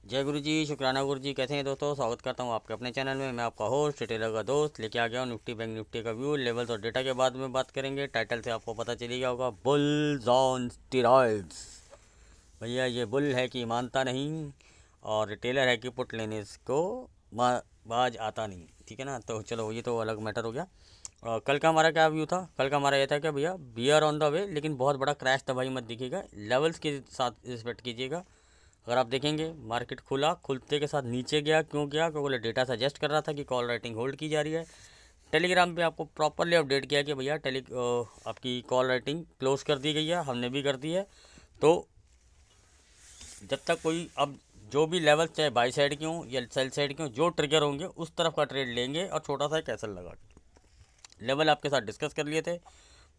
जय गुरु जी, शुक्राना गुरु जी। कैसे हैं दोस्तों? स्वागत करता हूं आपके अपने चैनल में। मैं आपका होस्ट रिटेलर का दोस्त लेके आ गया हूं निफ्टी बैंक निफ्टी का व्यू, लेवल्स और डेटा के बाद में बात करेंगे। टाइटल से आपको पता चली गया होगा, बुल्स ऑन स्टेरॉइड्स। भैया ये बुल है कि मानता नहीं, और रिटेलर है कि पुट लेने को बाज आता नहीं। ठीक है ना, तो चलो ये तो अलग मैटर हो गया। कल का हमारा क्या व्यू था? कल का हमारा ये था कि भैया बियर ऑन द वे, लेकिन बहुत बड़ा क्रैश तबाही मत दिखेगा। लेवल्स के साथ रिस्पेक्ट कीजिएगा। अगर आप देखेंगे मार्केट खुला, खुलते के साथ नीचे गया। क्यों गया? क्योंकि डेटा सजेस्ट कर रहा था कि कॉल राइटिंग होल्ड की जा रही है। टेलीग्राम पे आपको प्रॉपरली अपडेट किया कि भैया आपकी कॉल राइटिंग क्लोज कर दी गई है, हमने भी कर दी है। तो जब तक कोई अब जो भी लेवल, चाहे बाई साइड के हों या सेल साइड के हों, जो ट्रिगर होंगे उस तरफ का ट्रेड लेंगे और छोटा सा कैसल लगा के लेवल आपके साथ डिस्कस कर लिए थे।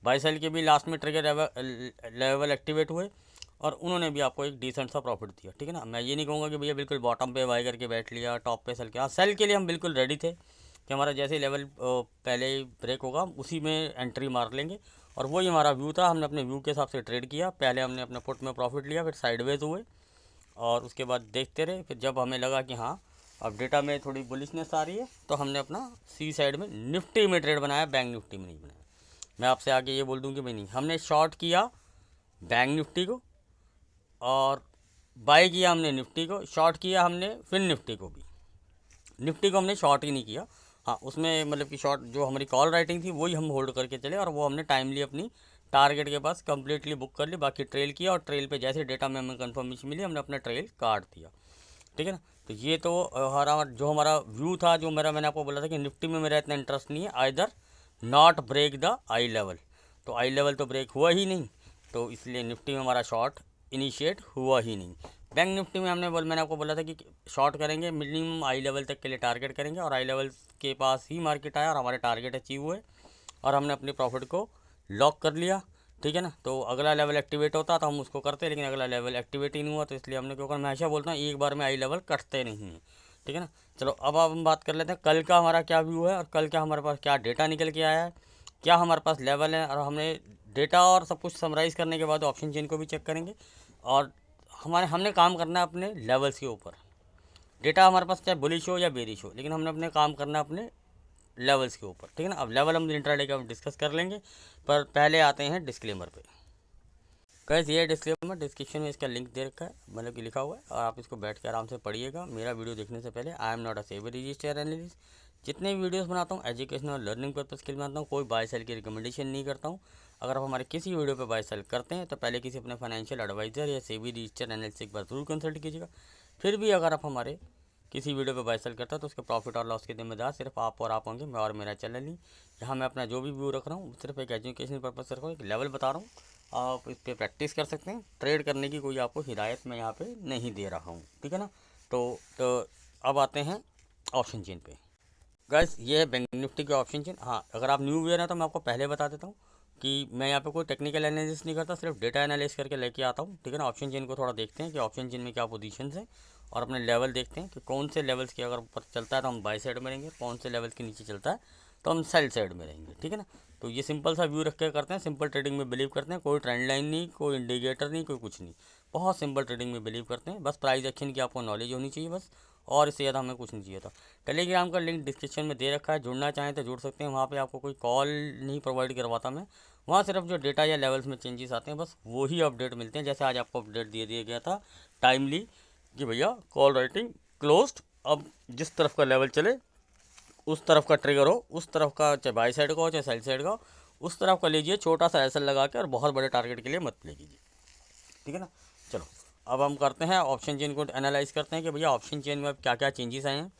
बाई साइड के भी लास्ट में ट्रिगर लेवल एक्टिवेट हुए और उन्होंने भी आपको एक डिसेंट सा प्रॉफिट दिया। ठीक है ना, मैं ये नहीं कहूँगा कि भैया बिल्कुल बॉटम पे बाई करके बैठ लिया, टॉप पे सेल किया। हाँ, सेल के लिए हम बिल्कुल रेडी थे कि हमारा जैसे लेवल पहले ही ब्रेक होगा उसी में एंट्री मार लेंगे, और वही हमारा व्यू था। हमने अपने व्यू के हिसाब से ट्रेड किया। पहले हमने अपने पुट में प्रॉफिट लिया, फिर साइडवेज हुए और उसके बाद देखते रहे। फिर जब हमें लगा कि हाँ अब डेटा में थोड़ी बुलिशनेस आ रही है, तो हमने अपना सी साइड में निफ्टी में ट्रेड बनाया, बैंक निफ्टी में नहीं बनाया। मैं आपसे आगे ये बोल दूँ कि भाई नहीं, हमने शॉर्ट किया बैंक निफ्टी को और बाई किया हमने निफ्टी को, शॉर्ट किया हमने फिर निफ्टी को भी। निफ्टी को हमने शॉर्ट ही नहीं किया। हाँ, उसमें मतलब कि शॉर्ट जो हमारी कॉल राइटिंग थी वही हम होल्ड करके चले, और वो हमने टाइमली अपनी टारगेट के पास कंप्लीटली बुक कर ली। बाकी ट्रेल किया और ट्रेल पे जैसे डेटा में हमें कंफर्मेशन मिली, हमने अपना ट्रेल काट दिया। ठीक है ना, तो ये तो हमारा जो हमारा व्यू था, जो मैंने आपको बोला था कि निफ्टी में मेरा इतना इंटरेस्ट नहीं है, either not break the eye level. तो आई लेवल तो ब्रेक हुआ ही नहीं, तो इसलिए निफ्टी में हमारा शॉर्ट इनिशिएट हुआ ही नहीं। बैंक निफ्टी में मैंने आपको बोला था कि शॉर्ट करेंगे, मिनिमम आई लेवल तक के लिए टारगेट करेंगे, और आई लेवल के पास ही मार्केट आया और हमारे टारगेट अचीव हुए और हमने अपने प्रॉफिट को लॉक कर लिया। ठीक है ना, तो अगला लेवल एक्टिवेट होता तो हम उसको करते, लेकिन अगला लेवल एक्टिवेट ही नहीं हुआ, तो इसलिए हमने क्योंकि मैं हमेशा बोलता हूँ एक बार में आई लेवल कटते नहीं हैं। ठीक है ना, चलो अब हम बात कर लेते हैं कल का हमारा क्या व्यू है, और कल क्या हमारे पास क्या डेटा निकल के आया है, क्या हमारे पास लेवल है। और हमने डेटा और सब कुछ समराइज़ करने के बाद ऑप्शन चेन को भी चेक करेंगे, और हमने काम करना है अपने लेवल्स के ऊपर। डेटा हमारे पास चाहे बुलिश हो या बेरिश हो, लेकिन हमने अपने काम करना है अपने लेवल्स के ऊपर। ठीक है ना, अब लेवल हम इंट्राडे का डिस्कस कर लेंगे, पर पहले आते हैं डिस्क्लेमर पे। कैसे ये डिस्क्लेमर डिस्क्रिप्शन में इसका लिंक दे रखा है, मतलब कि लिखा हुआ है, और आप इसको बैठ के आराम से पढ़िएगा। मेरा वीडियो देखने से पहले I am not a SEBI registered analyst. जितने भी वीडियोस बनाता हूँ एजुकेशनल और लर्निंग पर्पज़ के लिए बनाता हूँ, कोई बाय सेल की रिकमेंडेशन नहीं करता हूँ। अगर आप हमारे किसी वीडियो पर बाय सेल करते हैं तो पहले किसी अपने फाइनेंशियल एडवाइज़र या सेबी रजिस्टर्ड एनालिस्ट एक बार जरूर कंसल्ट कीजिएगा। फिर भी अगर आप हमारे किसी वीडियो पे बाय सेल करता है तो उसके प्रॉफिट और लॉस के जिम्मेदार सिर्फ आप और आप होंगे, मैं और मेरा चैनल नहीं। यहाँ मैं अपना जो भी व्यू रख रहा हूँ सिर्फ एक एजुकेशन पर्पज से रख रहा हूँ, एक लेवल बता रहा हूँ, आप इस पर प्रैक्टिस कर सकते हैं। ट्रेड करने की कोई आपको हिदायत मैं यहाँ पे नहीं दे रहा हूँ। ठीक है ना, तो अब आते हैं ऑप्शन चेन पे। गैस ये है बैंक निफ्टी के ऑप्शन चेन। हाँ, अगर आप न्यू व्यूअर हैं तो मैं आपको पहले बता देता हूँ कि मैं यहाँ पे कोई टेक्निकल एनालिसिस नहीं करता, सिर्फ डेटा एनालिस करके लेके आता हूँ। ठीक है ना, ऑप्शन चेन को थोड़ा देखते हैं कि ऑप्शन चेन में क्या पोजीशन है, और अपने लेवल देखते हैं कि कौन से लेवल्स के अगर ऊपर चलता है तो हम बाई साइड में रहेंगे, कौन से लेवल्स के नीचे चलता है तो हम सेल साइड में रहेंगे। ठीक है ना, तो ये सिंपल सा व्यू रख के करते हैं, सिंपल ट्रेडिंग में बिलीव करते हैं। कोई ट्रेंड लाइन नहीं, कोई इंडिकेटर नहीं, कोई कुछ नहीं, बहुत सिंपल ट्रेडिंग में बिलीव करते हैं। बस प्राइस एक्शन की आपको नॉलेज होनी चाहिए बस, और इससे ज़्यादा हमें कुछ नहीं चाहिए था। टेलीग्राम का लिंक डिस्क्रिप्शन में दे रखा है, जुड़ना चाहें तो जुड़ सकते हैं। वहाँ पे आपको कोई कॉल नहीं प्रोवाइड करवाता मैं, वहाँ सिर्फ जो डेटा या लेवल्स में चेंजेस आते हैं बस वही अपडेट मिलते हैं। जैसे आज आपको अपडेट दे दिया गया था टाइमली कि भैया कॉल राइटिंग क्लोज्ड, अब जिस तरफ का लेवल चले उस तरफ का ट्रिगर हो, उस तरफ का, चाहे बाई साइड का हो चाहे सेल साइड का हो, उस तरफ का लीजिए, छोटा सा एसल लगा के, और बहुत बड़े टारगेट के लिए मत प्ले कीजिए। ठीक है ना, चलो अब हम करते हैं ऑप्शन चेन को एनालाइज करते हैं कि भैया ऑप्शन चेन में अब क्या क्या चेंजेस आए हैं।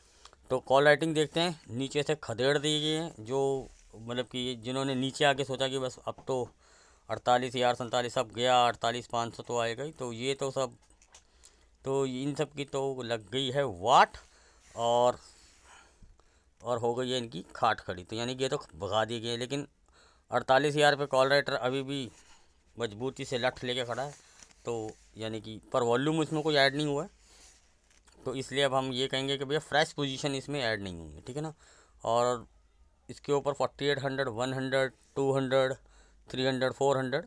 तो कॉल राइटिंग देखते हैं, नीचे से खदेड़ दी गई है, जो मतलब कि जिन्होंने नीचे आके सोचा कि बस अब तो 48,000 47 अब गया, 48,500 तो आएगा ही, तो ये तो सब, तो इन सब की तो लग गई है वाट, और हो गई है इनकी खाट खड़ी। तो यानी कि ये तो भगा दिए गए, लेकिन 48,000 पे कॉल राइटर अभी भी मजबूती से लठ लेके खड़ा है। तो यानी कि पर वॉल्यूम इसमें कोई ऐड नहीं हुआ है, तो इसलिए अब हम ये कहेंगे कि भैया फ्रेश पोजीशन इसमें ऐड नहीं हुई है। ठीक है ना, और इसके ऊपर 4800 100 200 300 400,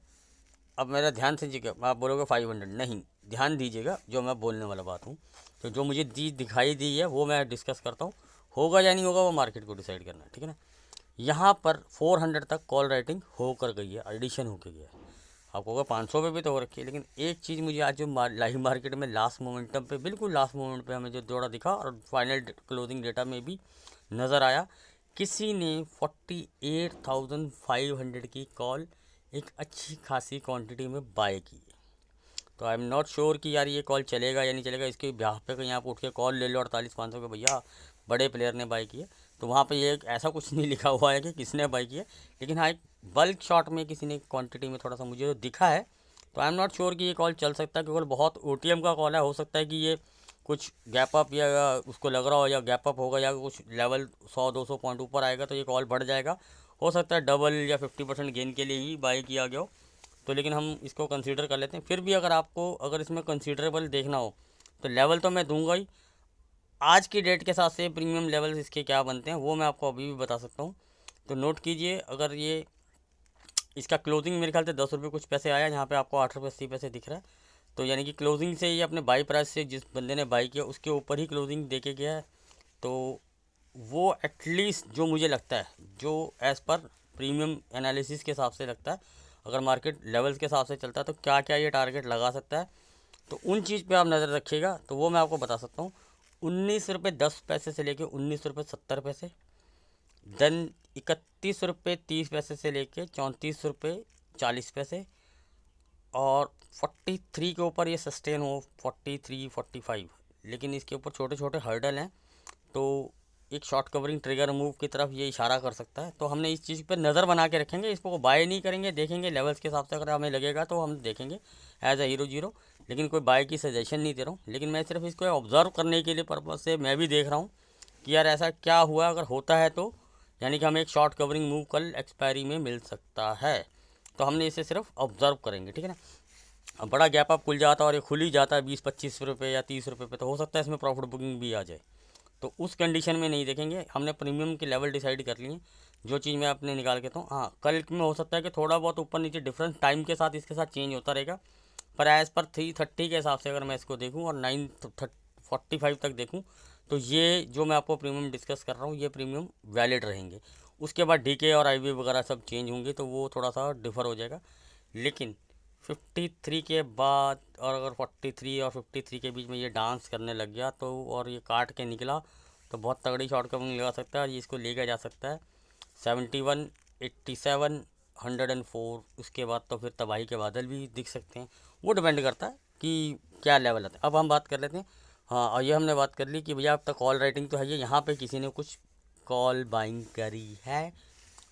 अब मेरा ध्यान से जी, आप बोलोगे 500 नहीं, ध्यान दीजिएगा जो मैं बोलने वाला बात हूँ। तो जो मुझे दिखाई दी है वो मैं डिस्कस करता हूँ, होगा या नहीं होगा वो मार्केट को डिसाइड करना है, ठीक है ना। यहाँ पर 400 तक कॉल राइटिंग होकर गई है, एडिशन होकर गया है। आपको होगा 500 पे भी तो हो रखी है, लेकिन एक चीज़ मुझे आज जो लाइव मार्केट में लास्ट मोमेंटम पे, बिल्कुल लास्ट मोमेंट पे हमें जो दौड़ा दिखा और फाइनल क्लोजिंग डेटा में भी नज़र आया, किसी ने 48,500 की कॉल एक अच्छी खासी क्वांटिटी में बाय की है। तो आई एम नॉट श्योर कि यार ये कॉल चलेगा या नहीं चलेगा। इसके ब्याह पे कहीं आप उठ के कॉल ले लो 48,500 के, भैया बड़े प्लेयर ने बाई की है, तो वहाँ पे ये ऐसा कुछ नहीं लिखा हुआ है कि किसने बाई की है। लेकिन हाँ, एक बल्क शॉट में किसी ने क्वांटिटी में थोड़ा सा मुझे जो दिखा है, तो आई एम नॉट श्योर कि ये कॉल चल सकता है, क्योंकि बहुत OTM का कॉल है। हो सकता है कि ये कुछ गैप अप या उसको लग रहा हो या गैप अप होगा या कुछ लेवल 100-200 पॉइंट ऊपर आएगा तो ये कॉल बढ़ जाएगा। हो सकता है डबल या 50% गेन के लिए ही बाई किया गया हो, तो लेकिन हम इसको कंसीडर कर लेते हैं। फिर भी अगर इसमें कंसीडरेबल देखना हो तो लेवल तो मैं दूंगा ही। आज की डेट के साथ से प्रीमियम लेवल्स इसके क्या बनते हैं वो मैं आपको अभी भी बता सकता हूँ। तो नोट कीजिए, अगर ये इसका क्लोजिंग मेरे ख्याल से 10 रुपये कुछ पैसे आया, यहाँ पे आपको 8 रुपये 80 पैसे दिख रहा है। तो यानी कि क्लोजिंग से ये अपने बाई प्राइस से जिस बंदे ने बाई किया उसके ऊपर ही क्लोजिंग दे के गया है। तो वो एटलीस्ट जो मुझे लगता है, जो एज़ पर प्रीमियम एनालिसिस के हिसाब से लगता है, अगर मार्केट लेवल्स के हिसाब से चलता है तो क्या क्या ये टारगेट लगा सकता है, तो उन चीज़ पे आप नज़र रखिएगा। तो वो मैं आपको बता सकता हूँ, 19 रुपये 10 पैसे से लेके 19 रुपये 70 पैसे, देन 31 रुपये 30 पैसे से लेके 34 रुपये 40 पैसे, और 43 के ऊपर ये सस्टेन हो 43-45, लेकिन इसके ऊपर छोटे छोटे हर्डल हैं, तो एक शॉर्ट कवरिंग ट्रिगर मूव की तरफ ये इशारा कर सकता है। तो हमने इस चीज़ पर नज़र बना के रखेंगे, इसको बाय नहीं करेंगे, देखेंगे लेवल्स के हिसाब से अगर हमें लगेगा तो हम देखेंगे एज ए हीरो, लेकिन कोई बाय की सजेशन नहीं दे रहा हूँ। लेकिन मैं सिर्फ इसको ऑब्ज़र्व करने के लिए पर्पज़ से मैं भी देख रहा हूँ कि यार ऐसा क्या हुआ, अगर होता है तो यानी कि हमें एक शॉर्ट कवरिंग मूव कल एक्सपायरी में मिल सकता है। तो हमने इसे सिर्फ ऑब्ज़र्व करेंगे, ठीक है ना। अब बड़ा गैप अप खुल जाता है और ये खुल ही जाता है 20-25 रुपये या 30 रुपये पे, तो हो सकता है इसमें प्रॉफिट बुकिंग भी आ जाए। तो उस कंडीशन में नहीं देखेंगे, हमने प्रीमियम के लेवल डिसाइड कर लिए। जो चीज़ मैं अपने निकाल के हूँ, हाँ कल में हो सकता है कि थोड़ा बहुत ऊपर नीचे डिफरेंस टाइम के साथ इसके साथ चेंज होता रहेगा, पर एज़ पर 330 के हिसाब से अगर मैं इसको देखूँ और 945 तक देखूँ, तो ये जो मैं आपको प्रीमियम डिस्कस कर रहा हूँ ये प्रीमियम वैलिड रहेंगे। उसके बाद DK और IB वगैरह सब चेंज होंगे तो वो थोड़ा सा डिफ़र हो जाएगा। लेकिन 53 के बाद, और अगर 43 और 53 के बीच में ये डांस करने लग गया तो, और ये काट के निकला, तो बहुत तगड़ी शॉर्ट कवरिंग लगा सकता है और ये इसको लेकर जा सकता है 71, 87, 104। उसके बाद तो फिर तबाही के बादल भी दिख सकते हैं, वो डिपेंड करता है कि क्या लेवल आता है। अब हम बात कर लेते हैं, हाँ, और ये हमने बात कर ली कि भैया अब तक कॉल राइटिंग तो है, ये यहाँ पे किसी ने कुछ कॉल बाइंग करी है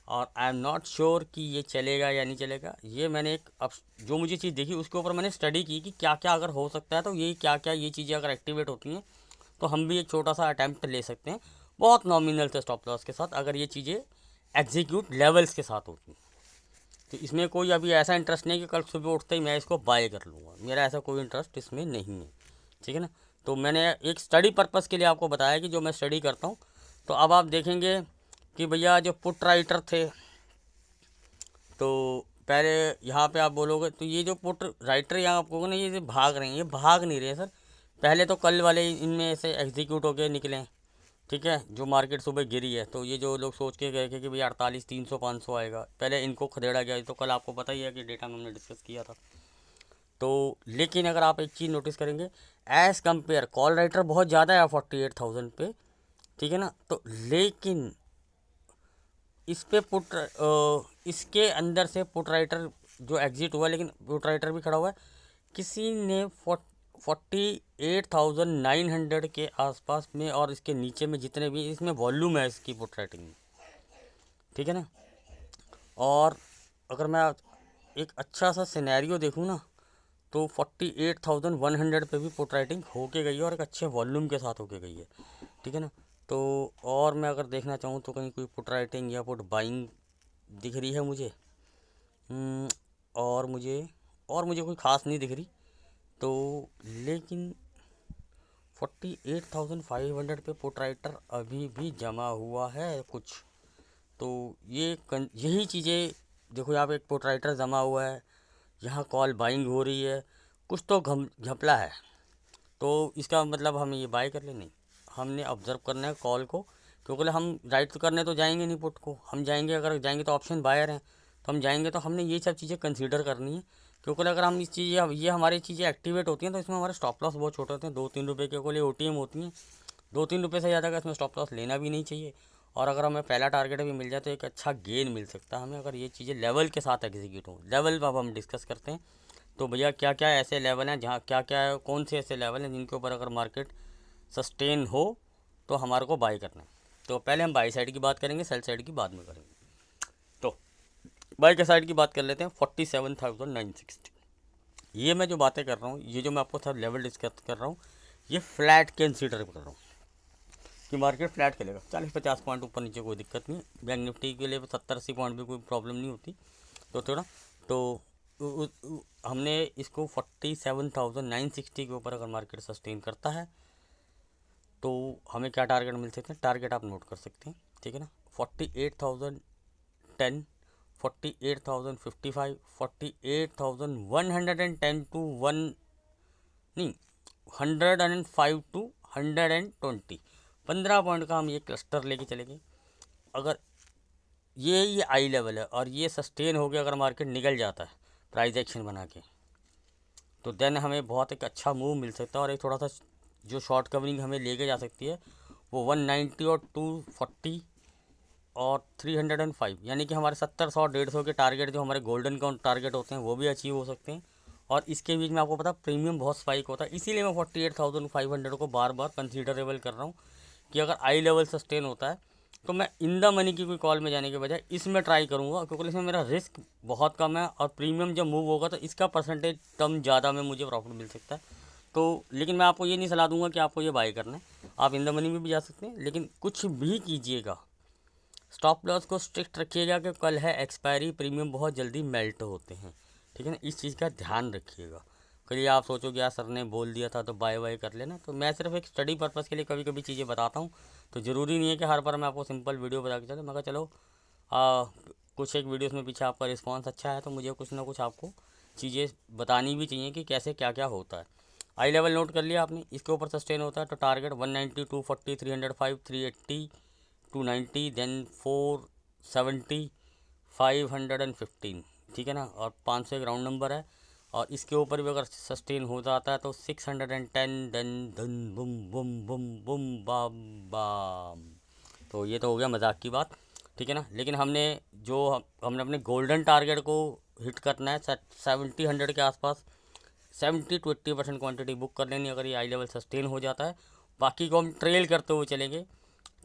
और आई एम नॉट श्योर कि ये चलेगा या नहीं चलेगा। ये मैंने अब जो मुझे चीज़ देखी उसके ऊपर मैंने स्टडी की कि क्या क्या अगर हो सकता है, तो ये क्या क्या ये चीज़ें अगर एक्टिवेट होती हैं तो हम भी एक छोटा सा अटैम्प्ट ले सकते हैं, बहुत नॉमिनल से स्टॉप लॉस के साथ, अगर ये चीज़ें एग्जीक्यूट लेवल्स के साथ होती हैं। तो इसमें कोई अभी ऐसा इंटरेस्ट नहीं कि कल सुबह उठते ही मैं इसको बाय कर लूँगा, मेरा ऐसा कोई इंटरेस्ट इसमें नहीं है, ठीक है ना। तो मैंने एक स्टडी पर्पज़ के लिए आपको बताया कि जो मैं स्टडी करता हूँ। तो अब आप देखेंगे कि भैया जो पुट राइटर थे, तो पहले यहाँ पे आप बोलोगे तो ये जो पुट राइटर यहाँ आप कहोगे ना ये भाग रहे हैं, ये भाग नहीं रहे सर। पहले तो कल वाले इनमें से एग्जीक्यूट होके निकले, ठीक है, जो मार्केट सुबह गिरी है। तो ये जो लोग सोच के गए थे कि भैया 48, 300, 500 आएगा, पहले इनको खदेड़ा गया। तो कल आपको पता ही है कि डेटा में हमने डिस्कस किया था। तो लेकिन अगर आप एक चीज़ नोटिस करेंगे, एज़ कम्पेयर कॉल राइटर बहुत ज़्यादा है 48,000 पे, ठीक है ना। तो लेकिन इस पे इसके अंदर से पुट राइटर जो एग्जिट हुआ, लेकिन पुट राइटर भी खड़ा हुआ है। किसी ने 48,900 के आसपास में और इसके नीचे में जितने भी इसमें वॉल्यूम है इसकी पुट राइटिंग में, ठीक है ना। और अगर मैं एक अच्छा सा सिनेरियो देखूँ ना, तो 48,100 पे भी पुट राइटिंग होके गई है और एक अच्छे वॉल्यूम के साथ होके गई है, ठीक है ना। तो और मैं अगर देखना चाहूँ तो कहीं कोई पुट राइटिंग या पुट बाइंग दिख रही है मुझे, और मुझे कोई ख़ास नहीं दिख रही। तो लेकिन 48,500 पे पुट राइटर अभी भी जमा हुआ है कुछ। तो यही चीज़ें देखो, यहाँ पे एक पुट राइटर जमा हुआ है, यहाँ कॉल बाइंग हो रही है, कुछ तो घपला है, तो इसका मतलब हम ये बाय कर ले? नहीं, हमने ऑब्जर्व करना है कॉल को, क्योंकि हम राइट तो करने तो जाएंगे नहीं पुट को, हम जाएंगे, अगर जाएंगे तो ऑप्शन बायर हैं, तो हम जाएंगे तो हमने ये सब चीज़ें कंसीडर करनी है। क्योंकि अगर हम इस चीज़ ये हमारी चीज़ें एक्टिवेट होती हैं तो इसमें हमारे स्टॉप लॉस बहुत छोटे होते हैं, 2-3 रुपये के को लिए OTM होती हैं, 2-3 रुपये से ज़्यादा का इसमें स्टॉप लॉस लेना भी नहीं चाहिए। और अगर हमें पहला टारगेट भी मिल जाए तो एक अच्छा गेन मिल सकता है हमें, अगर ये चीज़ें लेवल के साथ एग्जीक्यूट हो। लेवल अब हम डिस्कस करते हैं। तो भैया क्या क्या ऐसे लेवल हैं जहाँ क्या क्या कौन से ऐसे लेवल हैं जिनके ऊपर अगर मार्केट सस्टेन हो तो हमारे को बाय करना है। तो पहले हम बाई साइड की बात करेंगे, सेल साइड की बाद में करेंगे। तो बाई के साइड की बात कर लेते हैं। 47,960, ये मैं जो बातें कर रहा हूँ, ये जो मैं आपको सब लेवल डिस्कस कर रहा हूँ, ये फ्लैट कंसीडर कर रहा हूँ कि मार्केट फ्लैट चलेगा, 40-50 पॉइंट ऊपर नीचे कोई दिक्कत नहीं। बैंक निफ्टी के लिए 70-80 पॉइंट भी कोई प्रॉब्लम नहीं होती। तो थोड़ा तो हमने इसको 47,960 के ऊपर अगर मार्केट सस्टेन करता है तो हमें क्या टारगेट मिल सकते हैं? टारगेट आप नोट कर सकते हैं, ठीक है ना। 48,010, 48,055, 48,110 टू 105 टू 120, 15 पॉइंट का हम ये क्लस्टर लेके चलेंगे। अगर ये आई लेवल है और ये सस्टेन हो गया, अगर मार्केट निकल जाता है प्राइस एक्शन बना के, तो देन हमें बहुत एक अच्छा मूव मिल सकता है। और एक थोड़ा सा जो शॉर्ट कवरिंग हमें लेके जा सकती है वो 190 और 240 और 305, यानी कि हमारे 70, 100, 150 के टारगेट जो हमारे गोल्डन काउंट टारगेट होते हैं वो भी अचीव हो सकते हैं। और इसके बीच में आपको पता प्रीमियम बहुत स्पाइक होता है, इसीलिए मैं 48,500 को बार बार कंसीडरेबल कर रहा हूँ कि अगर आई लेवल सस्टेन होता है तो मैं इन द मनी की कोई कॉल में जाने के बजाय इसमें ट्राई करूँगा, क्योंकि इसमें मेरा रिस्क बहुत कम है और प्रीमियम जब मूव होगा तो इसका परसेंटेज टर्म ज़्यादा में मुझे प्रॉफिट मिल सकता है। तो लेकिन मैं आपको ये नहीं सलाह दूंगा कि आपको ये बाय करना है, आप इन द मनी में भी जा सकते हैं, लेकिन कुछ भी कीजिएगा स्टॉप लॉस को स्ट्रिक्ट रखिएगा कि कल है एक्सपायरी, प्रीमियम बहुत जल्दी मेल्ट होते हैं, ठीक है ना। इस चीज़ का ध्यान रखिएगा। कभी आप सोचोगे यार सर ने बोल दिया था तो बाय बाय कर लेना, तो मैं सिर्फ एक स्टडी पर्पज़ के लिए कभी कभी चीज़ें बताता हूँ। तो ज़रूरी नहीं है कि हर बार मैं आपको सिंपल वीडियो बता के चलो। मैं कहा चलो कुछ एक वीडियोस में पीछे आपका रिस्पांस अच्छा है तो मुझे कुछ ना कुछ आपको चीज़ें बतानी भी चाहिए कि कैसे क्या क्या होता है। आई लेवल नोट कर लिया आपने, इसके ऊपर सस्टेन होता है तो टारगेट 190, 240, 305, 380, 290, देन 470, 515, ठीक है ना। और 500 एक राउंड नंबर है, और इसके ऊपर भी अगर सस्टेन हो जाता है तो 610, देन धन बुम बुम बुम बुम बाम बाम। तो ये तो हो गया मजाक की बात, ठीक है ना। लेकिन हमने अपने गोल्डन टारगेट को हिट करना है 70-100 के आसपास, 70-80% क्वांटिटी बुक कर लेनी अगर ये आई लेवल सस्टेन हो जाता है। बाकी को हम ट्रेल करते हुए चलेंगे,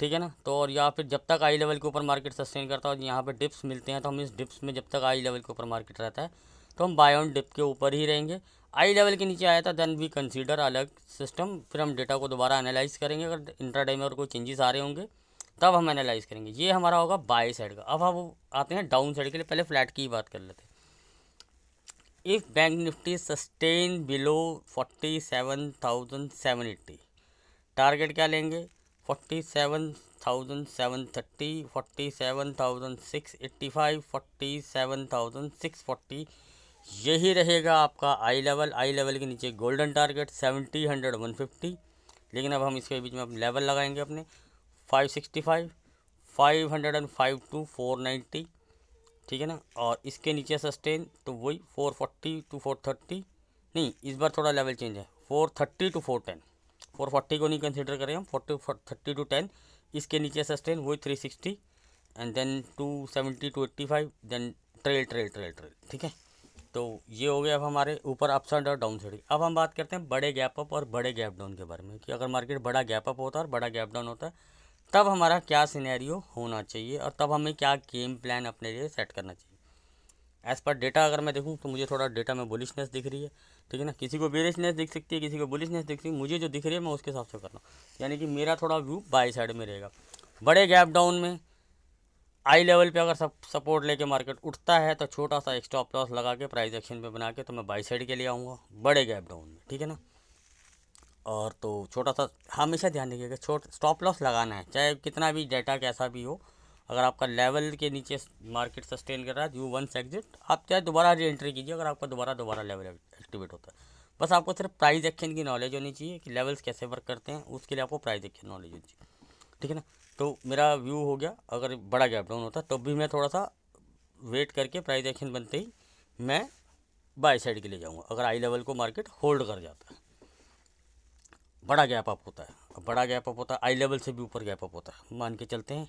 ठीक है ना। तो और या फिर जब तक आई लेवल के ऊपर मार्केट सस्टेन करता है और यहाँ पे डिप्स मिलते हैं तो हम इस डिप्स में जब तक आई लेवल के ऊपर मार्केट रहता है तो हम बाय ऑन डिप के ऊपर ही रहेंगे। आई लेवल के नीचे आया था देन वी कंसीडर अलग सिस्टम, फिर हम डेटा को दोबारा एनालाइज करेंगे। अगर इंट्राडे में और कोई चेंजेस आ रहे होंगे तब हम एनालाइज करेंगे। ये हमारा होगा बाय साइड का। अब हम आते हैं डाउन साइड के लिए, पहले फ्लैट की बात कर लेते हैं। If bank Nifty sustain below 47,780, target क्या लेंगे? 47,730, 47,685, 47,640, यही रहेगा आपका आई लेवल। आई लेवल के नीचे गोल्डन टारगेट 70, 100, 150। लेकिन अब हम इसके बीच में अब लेवल लगाएंगे अपने 565, 505 टू 490, ठीक है ना। और इसके नीचे सस्टेन तो वही 440 टू 430, नहीं इस बार थोड़ा लेवल चेंज है, 430 टू 410, 440 को नहीं कंसिडर करें हम, 30 टू 10। इसके नीचे सस्टेन वही 360 and then 270 to 85, then trail trail trail trail, ठीक है। तो ये हो गया अब हमारे ऊपर अप साइड और डाउन साइड। अब हम बात करते हैं बड़े गैप अप और बड़े गैप डाउन के बारे में, कि अगर मार्केट बड़ा गैप अप होता है और बड़ा गैप डाउन होता है तब हमारा क्या सिनेरियो होना चाहिए और तब हमें क्या गेम प्लान अपने लिए सेट करना चाहिए। एज़ पर डेटा अगर मैं देखूँ तो मुझे थोड़ा डेटा में बुलिशनेस दिख रही है, ठीक है ना। किसी को बेरिशनेस दिख सकती है, किसी को बुलिशनेस दिख सकती है, मुझे जो दिख रही है मैं उसके हिसाब से कर रहा हूँ, यानी कि मेरा थोड़ा व्यू बाई साइड में रहेगा। बड़े गैप डाउन में आई लेवल पे अगर सपोर्ट लेके मार्केट उठता है तो छोटा सा एक स्टॉप लॉस लगा के प्राइस एक्शन पे बना के तो मैं बाई साइड के लिए आऊँगा बड़े गैप डाउन में, ठीक है ना। और तो छोटा सा हमेशा ध्यान रखिएगा, स्टॉप लॉस लगाना है चाहे कितना भी डेटा कैसा भी हो। अगर आपका लेवल के नीचे मार्केट सस्टेन कर रहा है यू वंस एग्जिट, आप चाहे दोबारा री एंट्री कीजिए अगर आपका दोबारा लेवल एक्टिवेट होता है। बस आपको सिर्फ प्राइस एक्शन की नॉलेज होनी चाहिए कि लेवल्स कैसे वर्क करते हैं, उसके लिए आपको प्राइस एक्शन नॉलेज होनी चाहिए, ठीक है ना। तो मेरा व्यू हो गया, अगर बड़ा गैप डाउन होता तो भी मैं थोड़ा सा वेट करके प्राइस एक्शन बनते ही मैं बाय साइड के लिए जाऊँगा, अगर आई लेवल को मार्केट होल्ड कर जाता है। बड़ा गैप अप होता है, अब बड़ा गैप अप होता है आई लेवल से भी ऊपर गैप अप होता है, मान के चलते हैं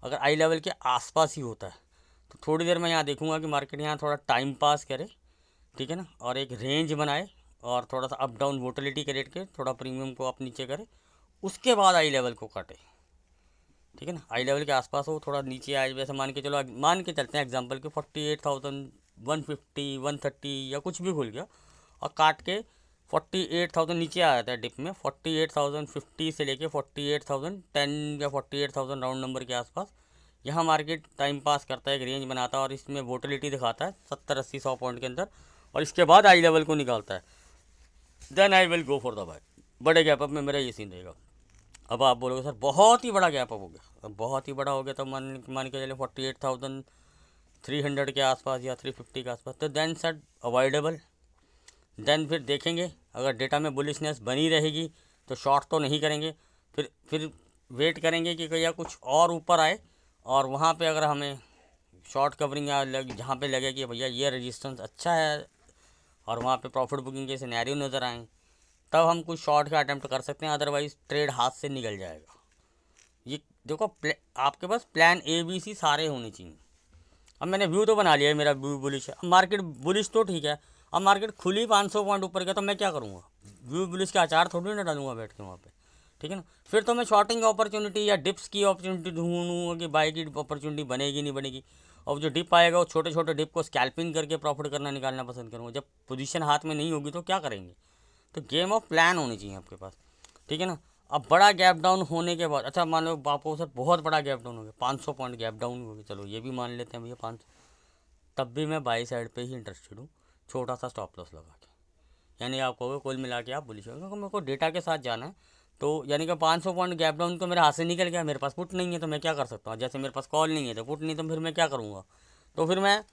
अगर आई लेवल के आसपास ही होता है तो थोड़ी देर मैं यहाँ देखूंगा कि मार्केट यहाँ थोड़ा टाइम पास करे, ठीक है ना, और एक रेंज बनाए और थोड़ा सा अप डाउन वोटिलिटी क्रिएट के थोड़ा प्रीमियम को अप नीचे करे, उसके बाद आई लेवल को काटे, ठीक है ना। आई लेवल के आसपास हो, थोड़ा नीचे आए, वैसे मान के चलो, मान के चलते हैं एग्जांपल के 48,150 130 या कुछ भी खुल गया और काट के 48,000 नीचे आ जाता है डिप में, 48,050 से लेके 48,010 या 48,000 राउंड नंबर के आसपास यहाँ मार्केट टाइम पास करता है, एक रेंज बनाता है और इसमें वोटिलिटी दिखाता है 70-80-100 पॉइंट के अंदर, और इसके बाद आई लेवल को निकालता है, then I will go for the buy. बड़े गैप अप में मेरा ये सीन रहेगा। अब आप बोलोगे सर बहुत ही बड़ा गैप अप हो गया, अब बहुत ही बड़ा हो गया तो मान के चले 48,300 के आसपास या 350 के आसपास, तो देन सर अवॉइडेबल। देन फिर देखेंगे अगर डेटा में बुलिशनेस बनी रहेगी तो शॉर्ट तो नहीं करेंगे, फिर वेट करेंगे कि भैया कुछ और ऊपर आए और वहाँ पे अगर हमें शॉर्ट कवरिंग या जहाँ पे लगे कि भैया ये रेजिस्टेंस अच्छा है और वहाँ पे प्रॉफिट बुकिंग के सिनेरियो नज़र आए, तब हम कुछ शॉर्ट का अटैम्प्ट कर सकते हैं, अदरवाइज ट्रेड हाथ से निकल जाएगा। ये देखो आपके पास प्लान ABC सारे होने चाहिए। अब मैंने व्यू तो बना लिया है, मेरा व्यू बुलिश है, अब मार्केट बुलिश तो ठीक है, अब मार्केट खुली 500 पॉइंट ऊपर गया तो मैं क्या करूँगा, व्यू बुलिश का अचार थोड़ी ना डालूंगा बैठ के वहाँ पे, ठीक है ना। फिर तो मैं शॉर्टिंग अपॉर्चुनिटी या डिप्स की अपॉर्चुनिटी ढूंढूंगा कि बाय की अपॉर्चुनिटी बनेगी नहीं बनेगी, और जो डिप आएगा वो छोटे छोटे डिप को स्कैल्पिंग करके प्रॉफिट करना निकालना पसंद करूँगा। जब पोजीशन हाथ में नहीं होगी तो क्या करेंगे, तो गेम ऑफ प्लान होनी चाहिए आपके पास, ठीक है ना। अब बड़ा गैप डाउन होने के बाद, अच्छा मान लो आपको सर बहुत बड़ा गैप डाउन हो गया, 500 पॉइंट गैप डाउन हो गया, चलो ये भी मान लेते हैं भैया 500, तब भी मैं बाई साइड पे ही इंटरेस्टेड हूँ, छोटा सा स्टॉप लॉस लगा के। यानी आप कहोगे कुल मिला के आप बुलिश हो, क्योंकि मेरे को डेटा के साथ जाना है, तो यानी कि 500 पॉइंट गैप डाउन तो मेरे हाथ से निकल गया, मेरे पास पुट नहीं है तो मैं क्या कर सकता हूँ, जैसे मेरे पास कॉल नहीं है तो पुट नहीं, तो फिर मैं क्या करूँगा, तो फिर मैं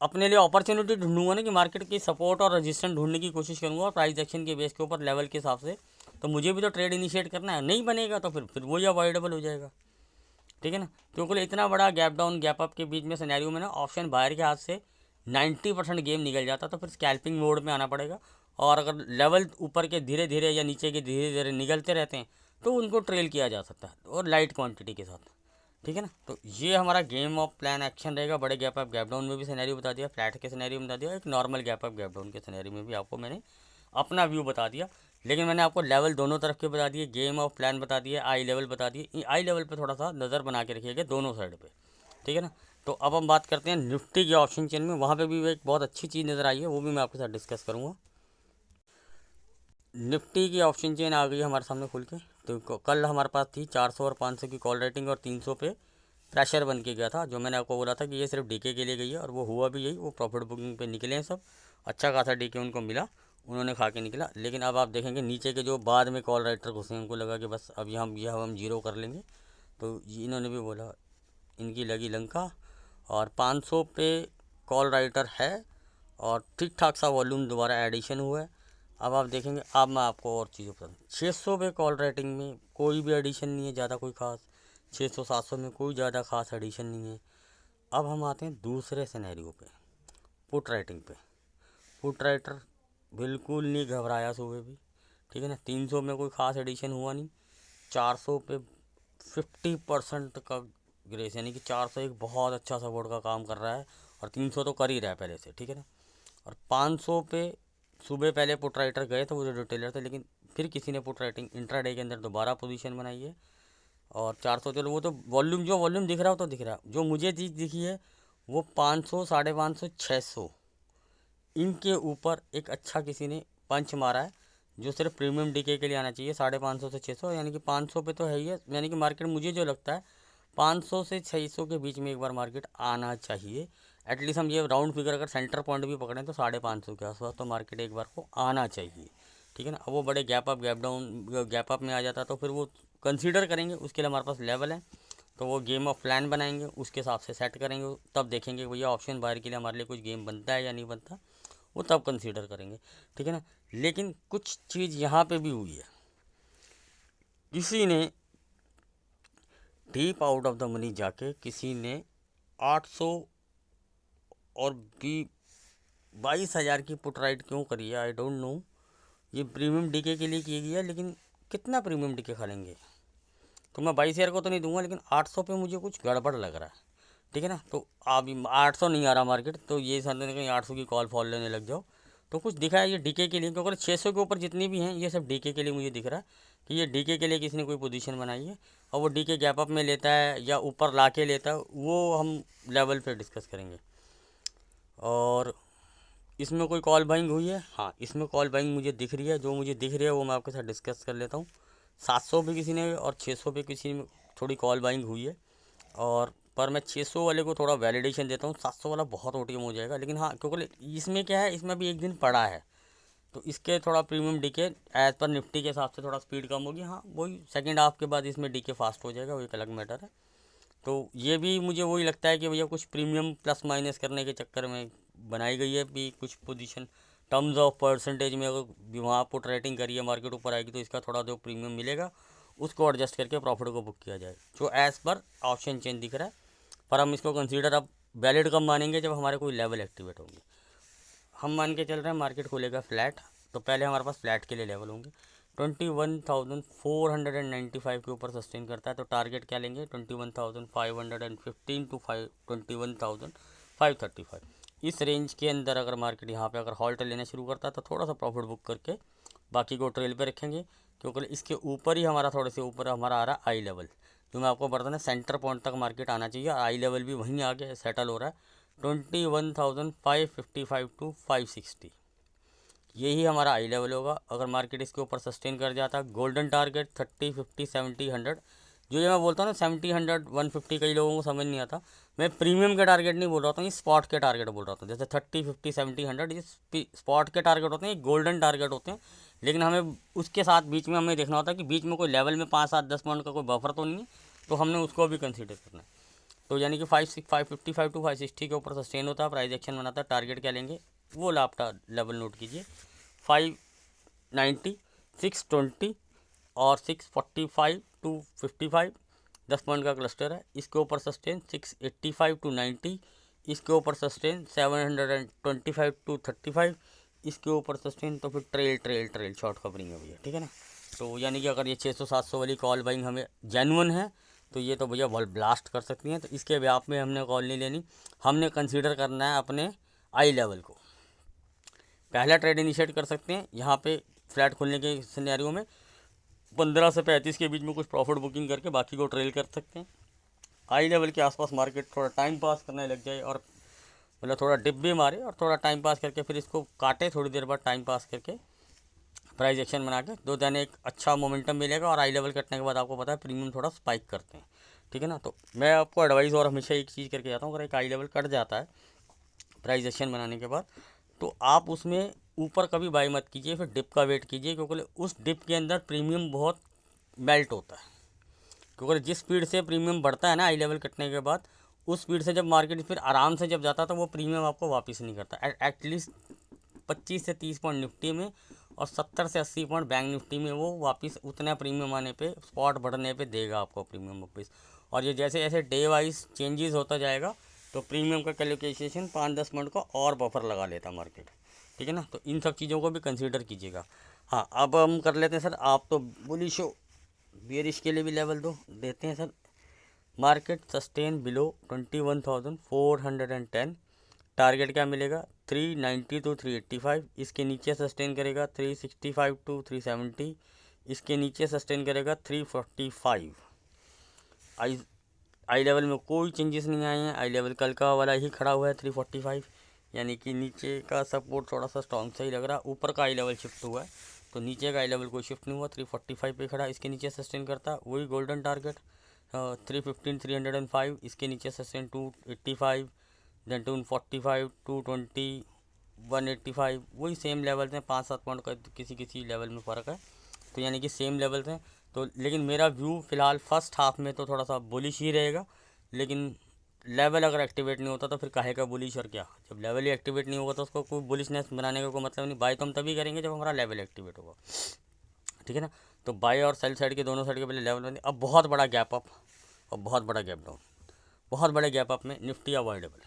अपने लिए अपॉर्चुनिटी ढूंढूंगा ना कि मार्केट की सपोर्ट और रेजिस्टेंस ढूंढने की कोशिश करूंगा, और प्राइस एक्शन के बेस के ऊपर लेवल के हिसाब से, तो मुझे भी तो ट्रेड इनिशिएट करना है, नहीं बनेगा तो फिर वही अवॉइडेबल हो जाएगा, ठीक है ना। क्योंकि इतना बड़ा गैप डाउन गैप अप के बीच में सिनेरियो में ना ऑप्शन बाहर के हाथ से 90% गेम निकल जाता, तो फिर स्कैल्पिंग मोड में आना पड़ेगा, और अगर लेवल ऊपर के धीरे धीरे या नीचे के धीरे धीरे निकलते रहते हैं तो उनको ट्रेल किया जा सकता है, और लाइट क्वांटिटी के साथ, ठीक है ना। तो ये हमारा गेम ऑफ प्लान एक्शन रहेगा। बड़े गैप अप गैप डाउन में भी सिनेरियो बता दिया, फ्लैट के सिनेरियो में बता दिया, एक normal gap up gap down के सिनेरियो में भी आपको मैंने अपना व्यू बता दिया, लेकिन मैंने आपको लेवल दोनों तरफ के बता दिए, गेम ऑफ प्लान बता दिए, आई लेवल बता दिए। आई लेवल पे थोड़ा सा नज़र बना के रखिएगा दोनों साइड पे, ठीक है ना। तो अब हम बात करते हैं निफ्टी के ऑप्शन चेन में, वहाँ पे भी एक बहुत अच्छी चीज़ नज़र आई है, वो भी मैं आपके साथ डिस्कस करूँगा। निफ्टी की ऑप्शन चेन आ गई हमारे सामने खुल के, तो कल हमारे पास थी 400 और 500 की कॉल रेटिंग, और 300 पे प्रेशर बन के गया था, जो मैंने आपको बोला था कि ये सिर्फ डीके के लिए गई है, और वो हुआ भी यही, वो प्रॉफिट बुकिंग पे निकले हैं सब, अच्छा खासा डीके उनको मिला, उन्होंने खा के निकला। लेकिन अब आप देखेंगे नीचे के जो बाद में कॉल राइटर घुसे, उनको लगा कि बस अब हम जीरो कर लेंगे, तो इन्होंने भी बोला, इनकी लगी लंका, और 500 पे कॉल राइटर है और ठीक ठाक सा वॉल्यूम दोबारा एडिशन हुआ है। अब आप देखेंगे, अब मैं आपको और चीज़ें पसंद, 600 पे कॉल राइटिंग में कोई भी एडिशन नहीं है ज़्यादा कोई ख़ास, 600-700 में कोई ज़्यादा ख़ास एडिशन नहीं है। अब हम आते हैं दूसरे सिनेरियो पे, पुट राइटिंग पे। पुट राइटर बिल्कुल नहीं घबराया सुबह भी, ठीक है ना। 300 में कोई ख़ास एडिशन हुआ नहीं, 400 पे 50% का ग्रेस, यानी कि 400 एक बहुत अच्छा सपोर्ट का काम कर रहा है, और 300 तो कर ही रहा है पहले से, ठीक है ना। और 500 पे सुबह पहले पुट राइटर गए थे वो जो रिटेलर थे, लेकिन फिर किसी ने पुट राइटिंग इंट्राडे के अंदर दोबारा पोजीशन बनाई है, और 400 चलो वो तो वॉल्यूम, जो वॉल्यूम दिख रहा हो तो दिख रहा है, जो मुझे चीज़ दिखी है वो 500, 550, 600 इनके ऊपर एक अच्छा किसी ने पंच मारा है, जो सिर्फ प्रीमियम डीके के लिए आना चाहिए, 550 से 600, यानी कि 500 पे तो है ही है, यानी कि मार्केट मुझे जो लगता है 500 से 600 के बीच में एक बार मार्केट आना चाहिए। एटलीस्ट हम ये राउंड फिगर अगर सेंटर पॉइंट भी पकड़ें तो 550 के आसपास तो मार्केट एक बार को आना चाहिए, ठीक है ना। अब वो बड़े gap up gap down gap up में आ जाता तो फिर वो कंसीडर करेंगे, उसके लिए हमारे पास लेवल है, तो वो गेम ऑफ प्लान बनाएंगे, उसके हिसाब से सेट करेंगे, तब देखेंगे भैया ऑप्शन बायर के लिए हमारे लिए कुछ गेम बनता है या नहीं बनता, वो तब कंसीडर करेंगे, ठीक है ना। लेकिन कुछ चीज़ यहाँ पे भी हुई है, किसी ने deep out of the money जाके किसी ने 800 और 22,000 की पुट राइट क्यों करी है, आई डोंट नो। ये प्रीमियम डीके के लिए की गई है, लेकिन कितना प्रीमियम डीके खा लेंगे। तो मैं 22,000 को तो नहीं दूंगा, लेकिन 800 पे मुझे कुछ गड़बड़ लग रहा है, ठीक है ना। तो अभी 800 नहीं आ रहा मार्केट, तो ये समझते कहीं 800 की कॉल फॉल लेने लग जाओ, तो कुछ दिखा है ये डीके के लिए, क्योंकि 600 के ऊपर जितनी भी हैं ये सब डीके के लिए मुझे दिख रहा है कि ये डीके के लिए किसी ने कोई पोजीशन बनाई है, और वो डीके गैप अप में लेता है या ऊपर ला के लेता है, वो हम लेवल पे डिस्कस करेंगे। और इसमें कोई कॉल बाइंग हुई है, हाँ इसमें कॉल बाइंग मुझे दिख रही है, जो मुझे दिख रही है वो मैं आपके साथ डिस्कस कर लेता हूँ। 700 पे किसी ने और 600 पे किसी ने थोड़ी कॉल बाइंग हुई है, और पर मैं 600 वाले को थोड़ा वैलिडेशन देता हूँ, 700 वाला बहुत ओटीएम हो जाएगा। लेकिन हाँ, क्योंकि इसमें क्या है, इसमें भी एक दिन पड़ा है, तो इसके थोड़ा प्रीमियम डीके एज पर निफ्टी के हिसाब से थोड़ा स्पीड कम होगी। हाँ वही सेकंड हाफ के बाद इसमें डीके फास्ट हो जाएगा, वो एक अलग मैटर है। तो ये भी मुझे वही लगता है कि भैया कुछ प्रीमियम प्लस माइनस करने के चक्कर में बनाई गई है भी, कुछ पोजीशन टर्म्स ऑफ परसेंटेज में अगर वहाँ पुट रेटिंग करिए मार्केट ऊपर आएगी तो इसका थोड़ा जो प्रीमियम मिलेगा उसको एडजस्ट करके प्रॉफिट को बुक किया जाए, जो एज़ पर ऑप्शन चेंज दिख रहा है। पर हम इसको कंसीडर अब वैलिड कब मानेंगे, जब हमारे कोई लेवल एक्टिवेट होंगे। हम मान के चल रहे हैं मार्केट खुलेगा फ्लैट, तो पहले हमारे पास फ्लैट के लिए लेवल होंगे। 21,495 के ऊपर सस्टेन करता है तो टारगेट क्या लेंगे, 21,515 टू 21,535। इस रेंज के अंदर अगर मार्केट यहाँ पे अगर हॉल्ट लेना शुरू करता है तो थोड़ा सा प्रॉफिट बुक करके बाकी को ट्रेल पे रखेंगे, क्योंकि इसके ऊपर ही हमारा थोड़े से ऊपर हमारा आ रहा है आई लेवल, जो मैं आपको बताना सेंटर पॉइंट तक मार्केट आना चाहिए। आई लेवल भी वहीं आगे सेटल हो रहा है 21,555 टू 560, यही हमारा आई लेवल होगा। अगर मार्केट इसके ऊपर सस्टेन कर जाता है, गोल्डन टारगेट 30, 50, 70, 100, जो ये मैं बोलता हूँ ना 70, 100, 150 कई लोगों को समझ नहीं आता, मैं प्रीमियम के टारगेट नहीं बोल रहा था, ये स्पॉट के टारगेट बोल रहा था। जैसे 30, 50, 70, 100 ये स्पॉट के टारगेट होते हैं, ये गोल्डन टारगेट होते हैं। लेकिन हमें उसके साथ बीच में हमें देखना होता है कि बीच में कोई लेवल में 5, 7, 10 पॉइंट का कोई बफर तो नहीं है, तो हमने उसको भी कंसिडर करना है। तो यानी कि 555 टू 560 के ऊपर सस्टेन होता है, प्राइस एक्शन बनाता है, टारगेट क्या लेंगे वो लापटा लेवल नोट कीजिए, 590, 620 और 645 टू 55, 10 पॉइंट का क्लस्टर है। इसके ऊपर सस्टेन 685 टू 90, इसके ऊपर सस्टेन 725 टू 35, इसके ऊपर सस्टेन, तो फिर ट्रेल शॉर्ट कवरिंग है भैया, ठीक है ना। तो यानी कि अगर ये 600-700 वाली कॉल बाइंग हमें जेन्युइन है तो ये तो भैया बॉल ब्लास्ट कर सकती हैं, तो इसके व्याप में हमने कॉल नहीं लेनी, हमने कंसीडर करना है अपने आई लेवल को। पहला ट्रेड इनिशिएट कर सकते हैं यहाँ पे फ्लैट खुलने के सिनेरियो में 15 से 35 के बीच में कुछ प्रॉफिट बुकिंग करके बाकी को ट्रेल कर सकते हैं। आई लेवल के आसपास मार्केट थोड़ा टाइम पास करने लग जाए और मतलब थोड़ा डिप भी मारे और थोड़ा टाइम पास करके फिर इसको काटे, थोड़ी देर बाद टाइम पास करके प्राइस एक्शन बना के 2 दिन एक अच्छा मोमेंटम मिलेगा, और आई लेवल कटने के बाद आपको पता है प्रीमियम थोड़ा स्पाइक करते हैं, ठीक है ना। तो मैं आपको एडवाइस और हमेशा एक चीज़ करके जाता हूँ, अगर एक आई लेवल कट जाता है प्राइस एक्शन बनाने के बाद, तो आप उसमें ऊपर कभी बाई मत कीजिए, फिर डिप का वेट कीजिए, क्योंकि उस डिप के अंदर प्रीमियम बहुत मेल्ट होता है। क्योंकि जिस स्पीड से प्रीमियम बढ़ता है ना आई लेवल कटने के बाद, उस स्पीड से जब मार्केट फिर आराम से जब जाता है तो वो प्रीमियम आपको वापस नहीं करता। एटलीस्ट 25 से 30 पॉइंट निफ्टी में और 70 से 80 पॉइंट बैंक निफ्टी में वो वापस उतना प्रीमियम आने पे, स्पॉट बढ़ने पे देगा आपको प्रीमियम वापस। और ये जैसे जैसे डे वाइज चेंजेस होता जाएगा तो प्रीमियम का कैलकुलेशन 5-10 मिनट का और बफर लगा लेता मार्केट, ठीक है ना। तो इन सब चीज़ों को भी कंसीडर कीजिएगा। हाँ अब हम कर लेते हैं सर, आप तो बुलिश हो, बेरिश के लिए भी लेवल दो देते हैं sir. Market sustain below 21,410, target क्या मिलेगा 390 टू 385, इसके नीचे सस्टेन करेगा 365 टू 370, इसके नीचे सस्टेन करेगा 345। आई लेवल में कोई चेंजेस नहीं आए हैं, आई लेवल कल का वाला ही खड़ा हुआ है 345, यानी कि नीचे का सपोर्ट थोड़ा सा स्ट्रॉन्ग सही लग रहा है, ऊपर का आई लेवल शिफ्ट हुआ है तो नीचे का आई लेवल कोई शिफ्ट नहीं हुआ, 345 पे खड़ा, इसके नीचे सस्टेन करता है वही गोल्डन टारगेट 315, 305, इसके नीचे सस्टेन 285, देन 245, 220, 185, वही सेम लेवल हैं, 5-7 पॉइंट का किसी किसी लेवल में फ़र्क है, तो यानी कि सेम लेवल्स हैं। तो लेकिन मेरा व्यू फ़िलहाल फर्स्ट हाफ में तो थोड़ा सा बुलिश ही रहेगा, लेकिन लेवल अगर एक्टिवेट नहीं होता तो फिर काहे का बुलिश और क्या। जब लेवल ही एक्टिवेट नहीं होगा तो उसको कोई बुलिशनेस बनाने का कोई मतलब नहीं। बाय तो हम तभी करेंगे जब हमारा लेवल एक्टिवेट होगा, ठीक है ना। तो बाय और सेल साइड के दोनों साइड के पहले लेवल बने। अब बहुत बड़ा गैप अप और बहुत बड़ा गैप डाउन। बहुत बड़े गैप अप में निफ्टी अवॉइडेबल।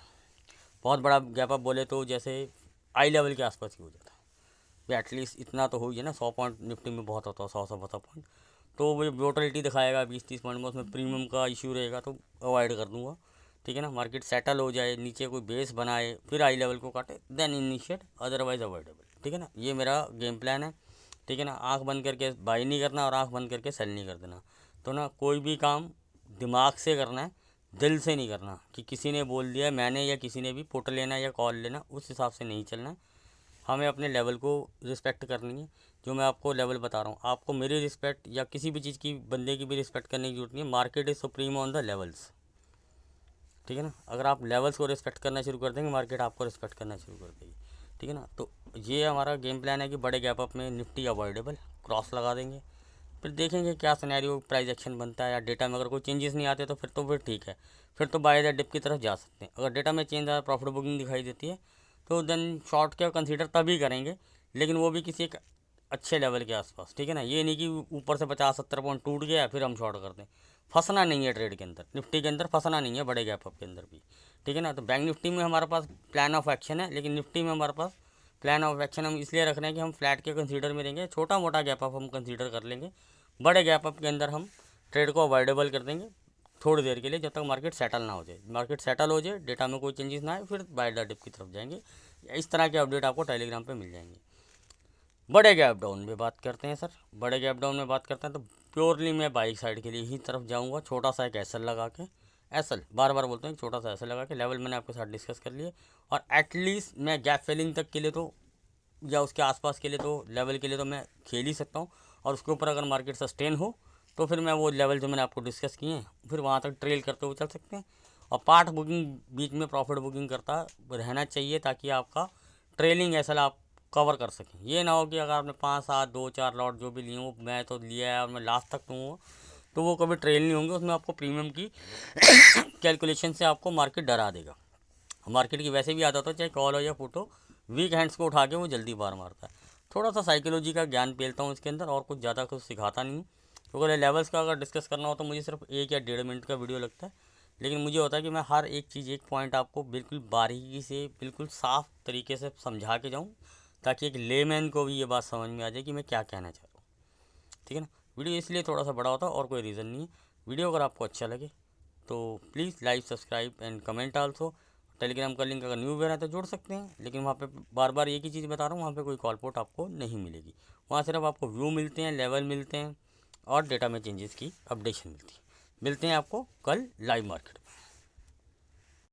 बहुत बड़ा गैप अप बोले तो जैसे आई लेवल के आसपास ही हो जाता है, एटलीस्ट इतना तो हो ही है ना। 100 पॉइंट निफ्टी में बहुत होता है, 100-150 पॉइंट। तो वो वोटलिटी दिखाएगा 20-30 पॉइंट में, उसमें प्रीमियम का इशू रहेगा तो अवॉइड कर दूंगा, ठीक है ना। मार्केट सेटल हो जाए, नीचे कोई बेस बनाए, फिर आई लेवल को काटे, देन इनिशिएट, अदरवाइज अवॉइडेबल, ठीक है ना। ये मेरा गेम प्लान है, ठीक है ना। आंख बंद करके बाई नहीं करना और आंख बंद करके सेल नहीं कर देना। तो ना कोई भी काम दिमाग से करना है, दिल से नहीं करना कि किसी ने बोल दिया मैंने या किसी ने भी पुट लेना या कॉल लेना, उस हिसाब से नहीं चलना है। हमें अपने लेवल को रिस्पेक्ट करनी है। जो मैं आपको लेवल बता रहा हूँ, आपको मेरी रिस्पेक्ट या किसी भी चीज़ की बंदे की भी रिस्पेक्ट करने की जरूरत नहीं है। Market is supreme on the levels, ठीक है ना। अगर आप लेवल्स को रिस्पेक्ट करना शुरू कर देंगे, मार्केट आपको रिस्पेक्ट करना शुरू कर देगी, ठीक है ना। तो ये हमारा गेम प्लान है कि बड़े गैप अप में निफ्टी अवॉइडेबल, क्रॉस लगा देंगे, फिर देखेंगे क्या सिनेरियो प्राइस एक्शन बनता है। या डेटा में अगर कोई चेंजेस नहीं आते तो फिर ठीक है, फिर तो बाय द डिप की तरफ जा सकते हैं। अगर डेटा में चेंज आया, प्रॉफिट बुकिंग दिखाई देती है तो देन शॉर्ट का कंसीडर तभी करेंगे, लेकिन वो भी किसी एक अच्छे लेवल के आसपास, ठीक है ना। ये नहीं कि ऊपर से 50-70 पॉइंट टूट गया फिर हम शॉर्ट कर दें। फंसना नहीं है ट्रेड के अंदर, निफ्टी के अंदर फंसना नहीं है, बड़े गैप अप के अंदर भी, ठीक है ना। तो बैंक निफ्टी में हमारे पास प्लान ऑफ एक्शन है, लेकिन निफ्टी में हमारे पास प्लान ऑफ एक्शन हम इसलिए रख रहे हैं कि हम फ्लैट के कंसीडर में रहेंगे। छोटा मोटा गैप अप हम कंसीडर कर लेंगे, बड़े गैप अप के अंदर हम ट्रेड को अवॉइडेबल कर देंगे थोड़ी देर के लिए, जब तक मार्केट सेटल ना हो जाए। मार्केट सेटल हो जाए, डेटा में कोई चेंजेस ना आए, फिर बाय द डिप की तरफ जाएंगे। इस तरह के अपडेट आपको टेलीग्राम पे मिल जाएंगे। बड़े गैप डाउन में बात करते हैं सर, बड़े गैप डाउन में बात करते हैं तो प्योरली मैं बाइक साइड के लिए ही तरफ जाऊंगा। छोटा सा एक एसएल लगा के, एसएल बार बार बोलते हैं, छोटा सा एसएल लगा के, लेवल मैंने आपके साथ डिस्कस कर लिए। और एटलीस्ट मैं गैप फिलिंग तक के लिए तो या उसके आसपास के लिए तो लेवल के लिए तो मैं खेल ही सकता हूँ। और उसके ऊपर अगर मार्केट सस्टेन हो तो फिर मैं वो लेवल जो मैंने आपको डिस्कस किए हैं फिर वहाँ तक ट्रेल करते हुए चल सकते हैं। और पार्ट बुकिंग बीच में प्रॉफिट बुकिंग करता रहना चाहिए, ताकि आपका ट्रेलिंग एसएल आप कवर कर सकें। ये ना हो कि अगर आपने 5-7 2-4 लॉट जो भी लिए हो, मैं तो लिया है और मैं लास्ट तक दूँगा, तो वो कभी ट्रेल नहीं होंगे। उसमें आपको प्रीमियम की कैलकुलेशन से आपको मार्केट डरा देगा। मार्केट की वैसे भी आदत हो, चाहे कॉल हो या पुट हो, वीक हैंड्स को उठा के वो जल्दी बार मारता है। थोड़ा सा साइकोलॉजी का ज्ञान पेलता हूँ इसके अंदर, और कुछ ज़्यादा कुछ सिखाता नहीं हूँ। तो अगर लेवल्स का अगर डिस्कस करना हो तो मुझे सिर्फ 1 या 1.5 मिनट का वीडियो लगता है, लेकिन मुझे होता है कि मैं हर एक चीज़, एक पॉइंट आपको बिल्कुल बारीकी से, बिल्कुल साफ़ तरीके से समझा के जाऊँ, ताकि एक लेमैन को भी ये बात समझ में आ जाए कि मैं क्या कहना चाह रहा हूँ, ठीक है ना। वीडियो इसलिए थोड़ा सा बड़ा होता है और कोई रीज़न नहीं है। वीडियो अगर आपको अच्छा लगे तो please like, subscribe and comment also. Telegram का लिंक अगर न्यू वेयर है तो जोड़ सकते हैं, लेकिन वहाँ पे बार बार एक ही चीज़ बता रहा हूँ, वहाँ पे कोई कॉल पोर्ट आपको नहीं मिलेगी। वहाँ सिर्फ आपको व्यू मिलते हैं, लेवल मिलते हैं और डेटा में चेंजेस की अपडेशन मिलती है। मिलते हैं आपको कल लाइव मार्केट।